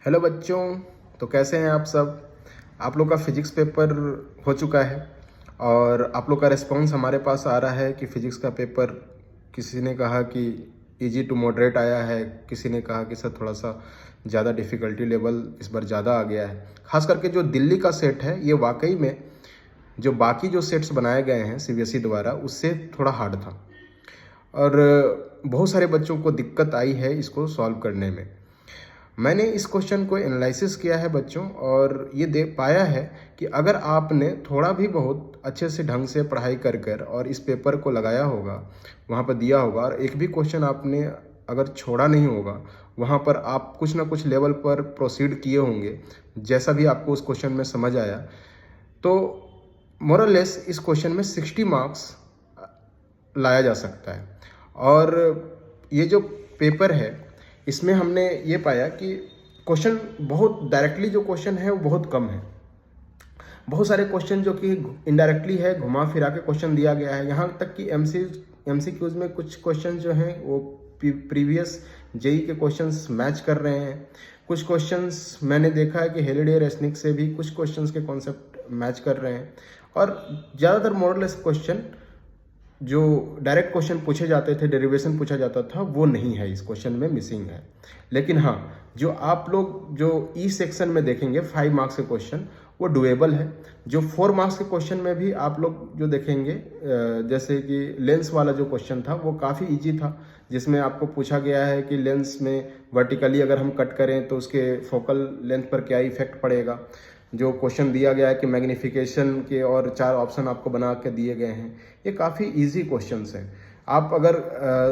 Hello बच्चों, तो कैसे हैं आप सब। आप लोग का फिजिक्स पेपर हो चुका है और आप लोग का रिस्पांस हमारे पास आ रहा है कि फ़िज़िक्स का पेपर किसी ने कहा कि इजी टू मॉडरेट आया है, किसी ने कहा कि सर थोड़ा सा ज़्यादा डिफ़िकल्टी लेवल इस बार ज़्यादा आ गया है। ख़ास करके जो दिल्ली का सेट है ये वाकई में जो बाकी जो सेट्स बनाए गए हैं सीबीएसई द्वारा उससे थोड़ा हार्ड था और बहुत सारे बच्चों को दिक्कत आई है इसको सॉल्व करने में। मैंने इस क्वेश्चन को एनालिसिस किया है बच्चों और ये देख पाया है कि अगर आपने थोड़ा भी बहुत अच्छे से ढंग से पढ़ाई कर कर और इस पेपर को लगाया होगा, वहाँ पर दिया होगा और एक भी क्वेश्चन आपने अगर छोड़ा नहीं होगा, वहाँ पर आप कुछ ना कुछ लेवल पर प्रोसीड किए होंगे, जैसा भी आपको उस क्वेश्चन में समझ आया, तो मोर और लेस इस क्वेश्चन में 60 मार्क्स लाया जा सकता है। और ये जो पेपर है इसमें हमने ये पाया कि क्वेश्चन बहुत डायरेक्टली जो क्वेश्चन है वो बहुत कम है। बहुत सारे क्वेश्चन जो कि इनडायरेक्टली है, घुमा फिरा के क्वेश्चन दिया गया है। यहाँ तक कि एमसीक्यूज में कुछ क्वेश्चन जो हैं वो प्रीवियस जेई के क्वेश्चंस मैच कर रहे हैं। कुछ क्वेश्चंस मैंने देखा है कि हेलिडे रेसनिक से भी कुछ क्वेश्चंस के कॉन्सेप्ट मैच कर रहे हैं और ज़्यादातर मॉडलेस क्वेश्चन जो डायरेक्ट क्वेश्चन पूछे जाते थे, डेरिवेशन पूछा जाता था, वो नहीं है इस क्वेश्चन में, मिसिंग है। लेकिन हाँ, जो आप लोग जो ई सेक्शन में देखेंगे 5 मार्क्स के क्वेश्चन वो डुएबल है। जो 4 मार्क्स के क्वेश्चन में भी आप लोग जो देखेंगे, जैसे कि लेंस वाला जो क्वेश्चन था वो काफ़ी इजी था, जिसमें आपको पूछा गया है कि लेंस में वर्टिकली अगर हम कट करें तो उसके फोकल लेंथ पर क्या इफेक्ट पड़ेगा। जो क्वेश्चन दिया गया है कि मैग्नीफिकेशन के और 4 ऑप्शन आपको बना के दिए गए हैं, ये काफ़ी इजी क्वेश्चंस हैं। आप अगर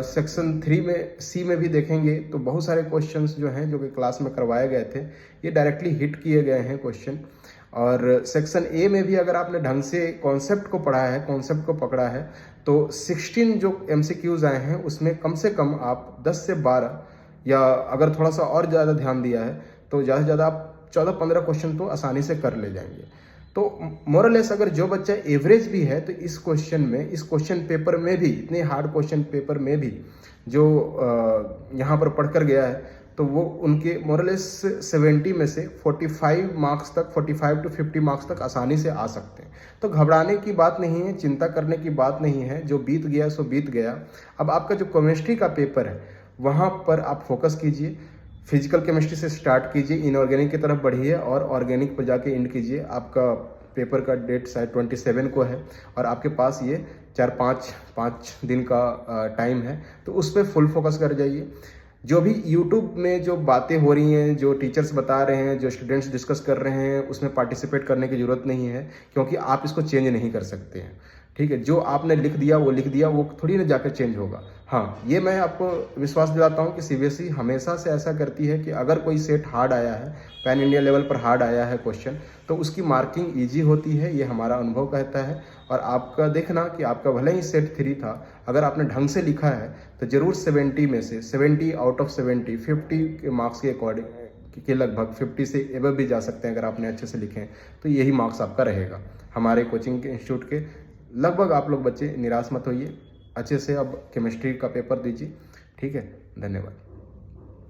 सेक्शन 3 में सी में भी देखेंगे तो बहुत सारे क्वेश्चंस जो हैं जो कि क्लास में करवाए गए थे, ये डायरेक्टली हिट किए गए हैं क्वेश्चन। और सेक्शन ए में भी अगर आपने ढंग से कॉन्सेप्ट को पढ़ा है, कॉन्सेप्ट को पकड़ा है, तो 16 जो एमसीक्यूज आए हैं उसमें कम से कम आप 10 से 12 या अगर थोड़ा सा और ज़्यादा ध्यान दिया है तो ज़्यादा से ज़्यादा आप 14-15 क्वेश्चन तो आसानी से कर ले जाएंगे। तो मोरलेस अगर जो बच्चा एवरेज भी है तो इस क्वेश्चन में, इस क्वेश्चन पेपर में भी, इतने हार्ड क्वेश्चन पेपर में भी जो यहाँ पर पढ़ कर गया है तो वो उनके मोरलेस 70 में से 45 मार्क्स तक, 45 to 50 मार्क्स तक आसानी से आ सकते हैं। तो घबराने की बात नहीं है, चिंता करने की बात नहीं है। जो बीत गया सो बीत गया। अब आपका जो केमिस्ट्री का पेपर है वहाँ पर आप फोकस कीजिए। फिजिकल केमिस्ट्री से स्टार्ट कीजिए, इनऑर्गेनिक की तरफ बढ़िए और ऑर्गेनिक पर जाके एंड कीजिए। आपका पेपर का डेट शायद 27 को है और आपके पास ये 4-5 दिन का टाइम है, तो उस पर फुल फोकस कर जाइए। जो भी यूट्यूब में जो बातें हो रही हैं, जो टीचर्स बता रहे हैं, जो स्टूडेंट्स डिस्कस कर रहे हैं, उसमें पार्टिसिपेट करने की ज़रूरत नहीं है, क्योंकि आप इसको चेंज नहीं कर सकते हैं। ठीक है, जो आपने लिख दिया, वो थोड़ी ना जाकर चेंज होगा। हाँ, ये मैं आपको विश्वास दिलाता हूँ कि सीबीएसई हमेशा से ऐसा करती है कि अगर कोई सेट हार्ड आया है, पैन इंडिया लेवल पर हार्ड आया है क्वेश्चन, तो उसकी मार्किंग ईजी होती है। ये हमारा अनुभव कहता है। और आपका देखना कि आपका भले ही सेट 3 था, अगर आपने ढंग से लिखा है तो ज़रूर 70 में से 70 आउट ऑफ 70, 50 के मार्क्स के अकॉर्डिंग के लगभग 50 से एबव भी जा सकते हैं। अगर आपने अच्छे से लिखे हैं तो यही मार्क्स आपका रहेगा। हमारे कोचिंग के इंस्टीट्यूट के लगभग आप लोग बच्चे निराश मत होइए। अच्छे से अब केमिस्ट्री का पेपर दीजिए। ठीक है, धन्यवाद।